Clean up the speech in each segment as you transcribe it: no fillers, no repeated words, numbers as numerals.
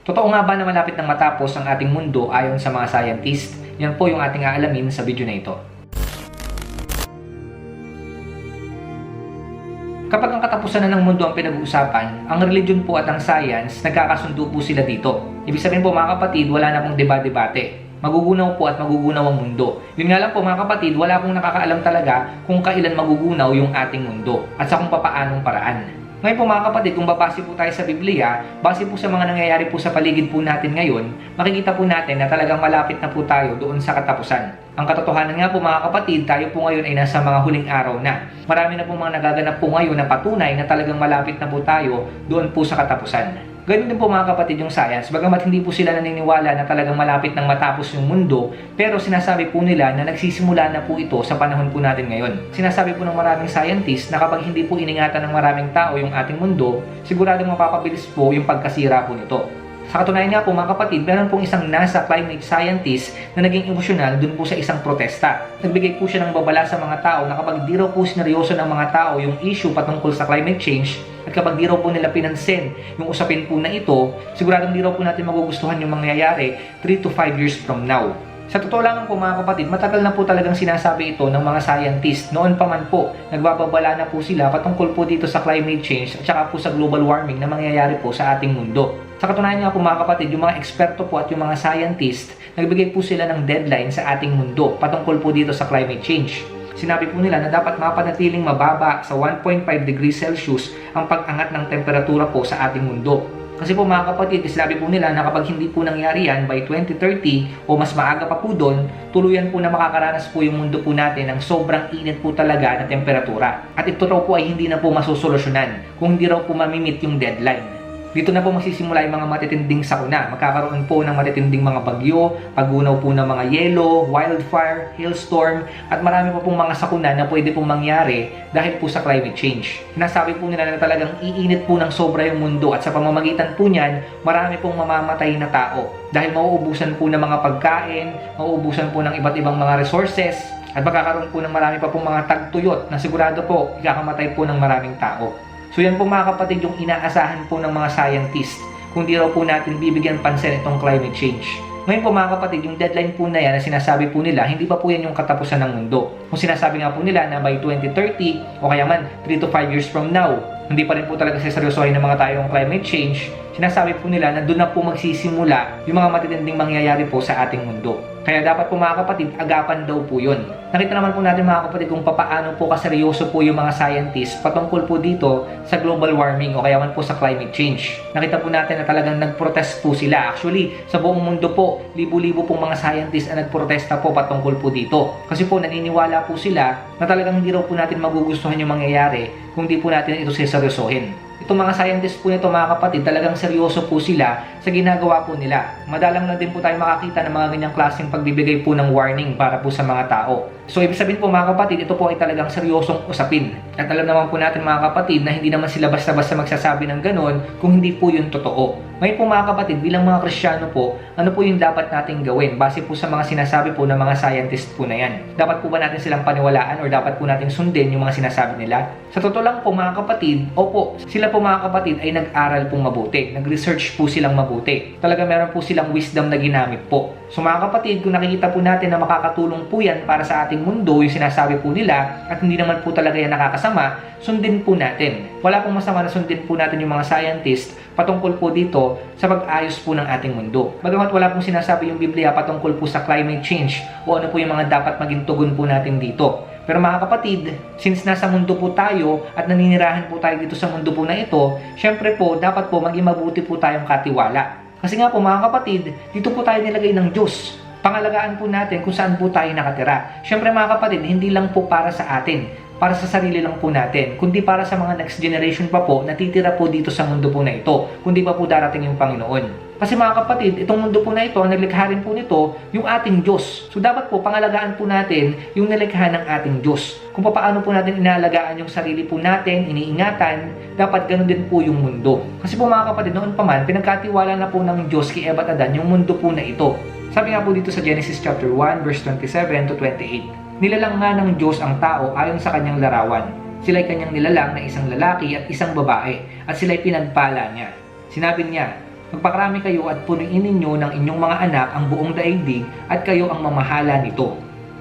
Totoo nga ba na malapit nang matapos ang ating mundo ayon sa mga scientist? Yan po yung ating aalamin sa video na ito. Kapag ang katapusan na ng mundo ang pinag-uusapan, ang religion po at ang science, nagkakasundo po sila dito. Ibig sabihin po mga kapatid, wala na pong debate-debate. Magugunaw po at magugunaw ang mundo. Yun nga lang po mga kapatid, wala pong nakakaalam talaga kung kailan magugunaw yung ating mundo at sa kung papaanong paraan. Ngayon po mga kapatid, kung babase po tayo sa Biblia, base po sa mga nangyayari po sa paligid po natin ngayon, makikita po natin na talagang malapit na po tayo doon sa katapusan. Ang katotohanan nga po mga kapatid, tayo po ngayon ay nasa mga huling araw na. Marami na po mga nagaganap po ngayon na patunay na talagang malapit na po tayo doon po sa katapusan. Ganun din po mga kapatid yung science, bagamat hindi po sila naniniwala na talagang malapit nang matapos yung mundo, pero sinasabi po nila na nagsisimula na po ito sa panahon po natin ngayon. Sinasabi po ng maraming scientists na kapag hindi po iningatan ng maraming tao yung ating mundo, siguradong mapapabilis po yung pagkasira po nito. Sa katunayan nga po mga kapatid, meron pong isang NASA climate scientist na naging emosyonal dun po sa isang protesta. Nagbigay po siya ng babala sa mga tao na kapag di raw po sineryoso ng mga tao yung issue patungkol sa climate change, at kapag di raw po nila pinansin yung usapin po na ito, siguradong di raw po natin magugustuhan yung mangyayari 3 to 5 years from now. Sa totoo lang po mga kapatid, matagal na po talagang sinasabi ito ng mga scientists. Noon pa man po, nagbababala na po sila patungkol po dito sa climate change at saka po sa global warming na mangyayari po sa ating mundo. Sa katunayan nga po mga kapatid, yung mga eksperto po at yung mga scientists, nagbigay po sila ng deadline sa ating mundo patungkol po dito sa climate change. Sinabi po nila na dapat mapanatiling mababa sa 1.5 degrees Celsius ang pag-angat ng temperatura po sa ating mundo. Kasi po mga kapatid, sinabi po nila na kapag hindi po nangyari yan by 2030 o mas maaga pa po doon, tuluyan po na makakaranas po yung mundo po natin ng sobrang init po talaga na temperatura. At ito raw po ay hindi na po masusolusyonan kung hindi raw po mamimit yung deadline. Dito na po magsisimula yung mga matitinding sakuna. Magkakaroon po ng matitinding mga bagyo, paggunaw po ng mga yelo, wildfire, hailstorm, at marami pa pong mga sakuna na pwede pong mangyari dahil po sa climate change. Nasabi po nila na talagang iinit po ng sobra yung mundo at sa pamamagitan po niyan, marami pong mamamatay na tao. Dahil mauubusan po ng mga pagkain, mauubusan po ng iba't ibang mga resources, at magkakaroon po ng marami pa pong mga tagtuyot na sigurado po ikakamatay po ng maraming tao. So yan po mga kapatid yung inaasahan po ng mga scientist kung di raw po natin bibigyan pansin itong climate change. Ngayon po mga kapatid, yung deadline po na yan na sinasabi po nila, hindi pa po yan yung katapusan ng mundo. Kung sinasabi nga po nila na by 2030 o kaya man 3 to 5 years from now, hindi pa rin po talaga seryosohin ng mga tayo ang climate change, sinasabi po nila na doon na po magsisimula yung mga matitinding mangyayari po sa ating mundo. Kaya dapat po mga kapatid, agapan daw po yun. Nakita naman po natin mga kapatid kung paano po kaseryoso po yung mga scientists patungkol po dito sa global warming o kaya man po sa climate change. Nakita po natin na talagang nagprotest po sila. Actually, sa buong mundo po, libo-libo pong mga scientists ang nagprotesta po patungkol po dito. Kasi po naniniwala po sila na talagang hindi raw po natin magugustuhan yung mangyayari kung di po natin ito seryosohin. Itong mga scientists po nito mga kapatid, talagang seryoso po sila sa ginagawa po nila. Madalang na din po tayo makakita ng mga ganyang klaseng pagbibigay po ng warning para po sa mga tao. So ibig sabihin po mga kapatid, ito po ay talagang seryosong usapin. At alam naman po natin mga kapatid na hindi naman sila basta-basta magsasabi ng ganon kung hindi po yun totoo. Ngayon po mga kapatid, bilang mga Kristiyano po, ano po yung dapat nating gawin base po sa mga sinasabi po ng mga scientist po na yan? Dapat po ba natin silang paniwalaan or dapat po natin sundin yung mga sinasabi nila? Sa totoo lang po mga kapatid, opo, sila po mga kapatid ay nag-aral pong mabuti. Nag-research po silang mabuti. Talaga meron po silang wisdom na ginamit po. So mga kapatid, kung nakikita po natin na makakatulong po yan para sa ating mundo, yung sinasabi po nila, at hindi naman po talaga yan nakakasama, sundin po natin. Wala pong masama na sundin po natin yung mga scientist patungkol po dito sa pag-ayos po ng ating mundo. Bagamat wala pong sinasabi yung Biblia patungkol po sa climate change o ano po yung mga dapat maging tugon po natin dito. Pero mga kapatid, since nasa mundo po tayo at naninirahan po tayo dito sa mundo po na ito, syempre po, dapat po maging mabuti po tayong katiwala. Kasi nga po mga kapatid, dito po tayo nilagay ng Diyos. Pangalagaan po natin kung saan po tayo nakatira. Syempre mga kapatid, hindi lang po para sa atin, para sa sarili lang po natin, kundi para sa mga next generation pa po na titira po dito sa mundo po na ito, kundi pa po darating yung Panginoon. Kasi mga kapatid, itong mundo po na ito, ang nalikha rin po nito, yung ating Diyos. So dapat po, pangalagaan po natin yung nalikha ng ating Diyos. Kung paano po natin inaalagaan yung sarili po natin, iniingatan, dapat ganun din po yung mundo. Kasi po mga kapatid, noon pa man, pinagkatiwala na po ng Diyos kay Eva at Adan yung mundo po na ito. Sabi nga po dito sa Genesis chapter 1, verse 27 to 28. Nilalang nga ng Diyos ang tao ayon sa kanyang larawan. Sila'y kanyang nilalang na isang lalaki at isang babae, at sila'y pinagpala niya. Sinabi niya, Magpakarami kayo at punuin ninyo ng inyong mga anak ang buong daigdig at kayo ang mamahala nito.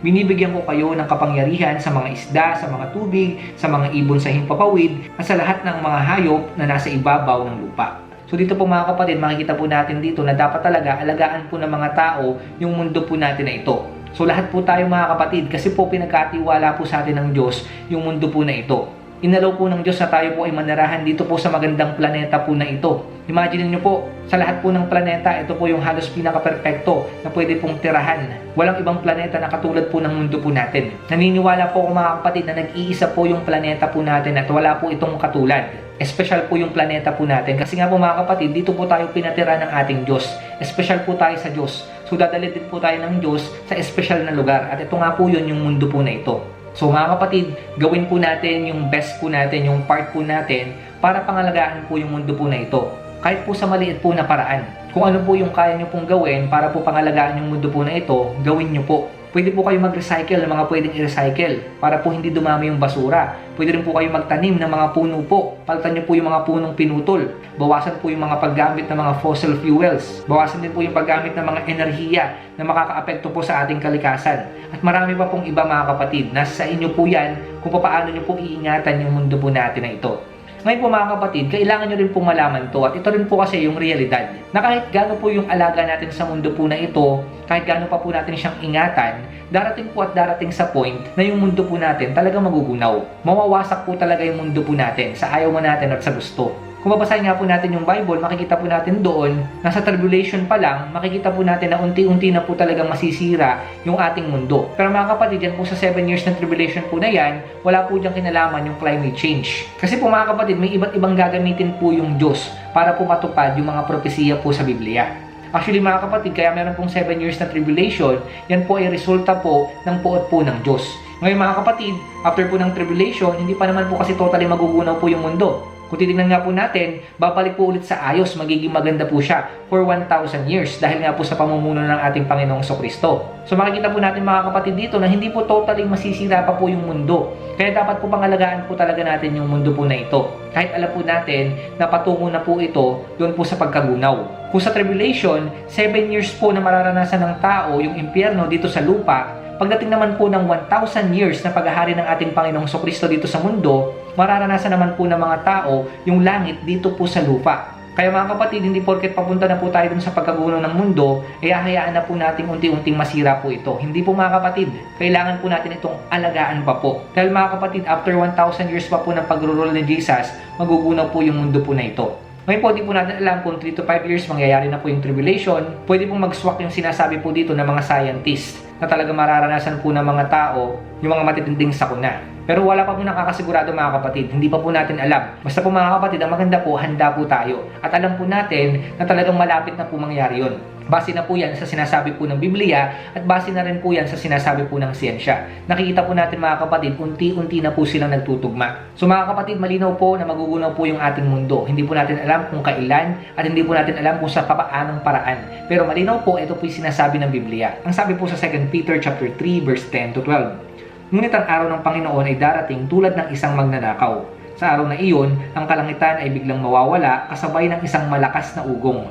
Binibigyan ko kayo ng kapangyarihan sa mga isda, sa mga tubig, sa mga ibon sa himpapawid, at sa lahat ng mga hayop na nasa ibabaw ng lupa. So dito po mga kapatid, makikita po natin dito na dapat talaga alagaan po ng mga tao yung mundo po natin na ito. So lahat po tayo mga kapatid, kasi po pinagkatiwala po sa atin ng Diyos yung mundo po na ito. Inalaw po ng Diyos na tayo po ay manirahan dito po sa magandang planeta po na ito. Imagine niyo po, sa lahat po ng planeta, ito po yung halos pinaka-perfecto na pwede pong tirahan. Walang ibang planeta na katulad po ng mundo po natin. Naniniwala po ako mga kapatid na nag-iisa po yung planeta po natin at wala po itong katulad. Espesyal po yung planeta po natin. Kasi nga po mga kapatid, dito po tayo pinatira ng ating Diyos. Espesyal po tayo sa Diyos. So dadalhin din po tayo ng Diyos sa espesyal na lugar. At ito nga po yun yung mundo po na ito. So mga kapatid, gawin po natin yung best po natin, yung part po natin para pangalagaan po yung mundo po na ito. Kahit po sa maliit po na paraan. Kung ano po yung kaya nyo pong gawin para po pangalagaan yung mundo po na ito, gawin nyo po. Pwede po kayo mag-recycle ng mga pwedeng i-recycle para po hindi dumami yung basura. Pwede rin po kayo magtanim ng mga puno po. Palitan nyo po yung mga punong pinutol. Bawasan po yung mga paggamit ng mga fossil fuels. Bawasan din po yung paggamit ng mga enerhiya na makakaapekto po sa ating kalikasan. At marami pa pong iba mga kapatid. Nasa inyo po yan kung paano nyo po iingatan yung mundo po natin na ito. Ngayon po mga kapatid, kailangan nyo rin pong malaman to at ito rin po kasi yung realidad na kahit gaano po yung alaga natin sa mundo po na ito, kahit gaano pa po natin siyang ingatan, darating po at darating sa point na yung mundo po natin talagang magugunaw. Mawawasak po talaga yung mundo po natin sa ayaw mo natin at sa gusto. Kung babasahin nga po natin yung Bible, makikita po natin doon, nasa tribulation pa lang, makikita po natin na unti-unti na po talagang masisira yung ating mundo. Pero mga kapatid, yan po sa 7 years ng tribulation po na yan, wala po diyang kinalaman yung climate change. Kasi po mga kapatid, may iba't ibang gagamitin po yung Diyos para po matupad yung mga propesiya po sa Biblia. Actually mga kapatid, kaya meron pong 7 years na tribulation, yan po ay resulta po ng puot po ng Diyos. Ngayon mga kapatid, after po ng tribulation, hindi pa naman po kasi totally magugunaw po yung mundo. Kung titignan nga po natin, babalik po ulit sa ayos, magiging maganda po siya for 1,000 years dahil nga po sa pamumuno ng ating Panginoong Kristo. So makikita po natin mga kapatid dito na hindi po totally masisira pa po yung mundo. Kaya dapat po pangalagaan po talaga natin yung mundo po na ito. Kahit alam po natin na patungo na po ito doon po sa pagkagunaw. Kung sa tribulation, 7 years po na mararanasan ng tao yung impyerno dito sa lupa, pagdating naman po ng 1,000 years na paghahari ng ating Panginoong Kristo dito sa mundo, mararanasan naman po ng mga tao yung langit dito po sa lupa. Kaya mga kapatid, hindi porket papunta na po tayo dun sa pagkagunaw ng mundo, ay hahayaan na po natin unti-unting masira po ito. Hindi po mga kapatid, kailangan po natin itong alagaan pa po. Dahil mga kapatid, after 1,000 years pa po ng pag-rule ni Jesus, magugunaw po yung mundo po na ito. Ngayon po, di po natin alam kung 3 to 5 years mangyayari na po yung tribulation. Pwede pong mag-swak yung sinasabi po dito ng mga scientists na talaga mararanasan po ng mga tao yung mga matitinding sakuna. Pero wala pa po nakakasigurado mga kapatid, hindi pa po natin alam. Basta po mga kapatid, ang maganda po, handa po tayo. At alam po natin na talagang malapit na po mangyari yun. Base na po yan sa sinasabi po ng Biblia at base na rin po yan sa sinasabi po ng siyensya. Nakikita po natin mga kapatid, unti-unti na po silang nagtutugma. So mga kapatid, malinaw po na magugunaw po yung ating mundo. Hindi po natin alam kung kailan at hindi po natin alam kung sa papaanong paraan. Pero malinaw po, ito po yung sinasabi ng Biblia. Ang sabi po sa 2 Peter chapter 3 verse 10 to 12. Ngunit ang araw ng Panginoon ay darating tulad ng isang magnanakaw. Sa araw na iyon, ang kalangitan ay biglang mawawala kasabay ng isang malakas na ugong.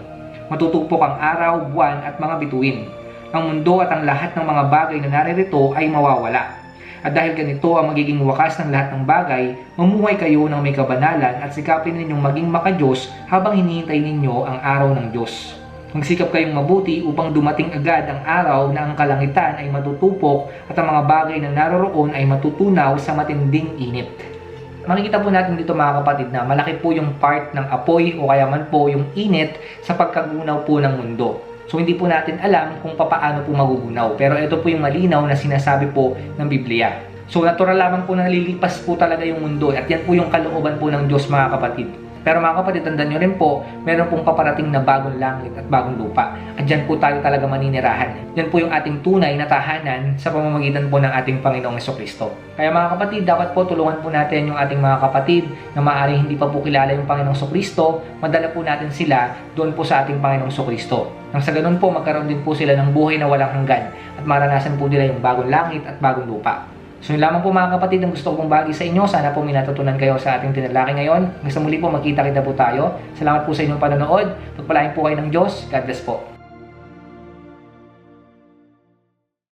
Matutugpok ang araw, buwan at mga bituin. Ang mundo at ang lahat ng mga bagay na naririto ay mawawala. At dahil ganito ang magiging wakas ng lahat ng bagay, mamuhay kayo ng may kabanalan at sikapin ninyong maging makadiyos habang hinihintay ninyo ang araw ng Diyos. Magsikap kayong mabuti upang dumating agad ang araw na ang kalangitan ay matutupok at ang mga bagay na naroroon ay matutunaw sa matinding init. Makikita po natin dito mga kapatid na malaki po yung part ng apoy o kaya man po yung init sa pagkagunaw po ng mundo. So hindi po natin alam kung paano po magugunaw. Pero ito po yung malinaw na sinasabi po ng Biblia. So natural lamang po na nalilipas po talaga yung mundo at yan po yung kalooban po ng Diyos mga kapatid. Pero mga kapatid, tandaan nyo rin po, meron pong paparating na bagong langit at bagong lupa. At dyan po tayo talaga maninirahan. Yan po yung ating tunay na tahanan sa pamamagitan po ng ating Panginoong Kristo. Kaya mga kapatid, dapat po tulungan po natin yung ating mga kapatid na maaaring hindi pa po kilala yung Panginoong Kristo, madala po natin sila doon po sa ating Panginoong Kristo. Nang sa ganun po, magkaroon din po sila ng buhay na walang hanggan at maranasan po nila yung bagong langit at bagong lupa. So yun lamang po mga kapatid ang gusto kong bahagi sa inyo. Sana po may natutunan kayo sa ating tinalaki ngayon. Hanggang sa muli po, magkita-kita po tayo. Salamat po sa inyong panonood. Pagpalain po kayo ng Diyos. God bless po.